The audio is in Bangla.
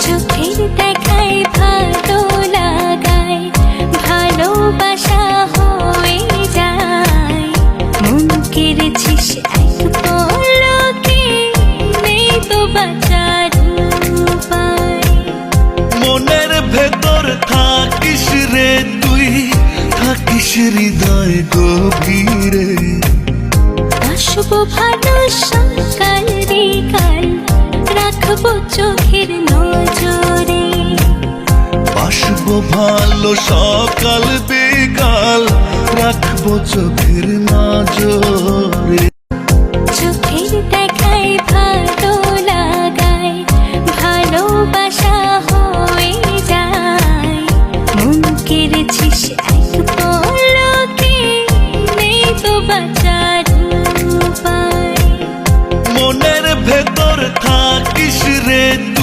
চোখের দেখায় ভালো লাগায়, ভালোবাসা হয়ে যায়। মন কেড়েছিস এক পলকে, নেই তো বাঁচার উপায়। মনের ভেতর থাকিস রে তুই, থাকিস হৃদয় গভীরে। আসবো ভালো সকাল বিকাল, রাখবো চোখের নজরে। বাসবো ভালো সকাল বিকাল, রাখবো চোখের নজরে। চোখের দেখায় ভালো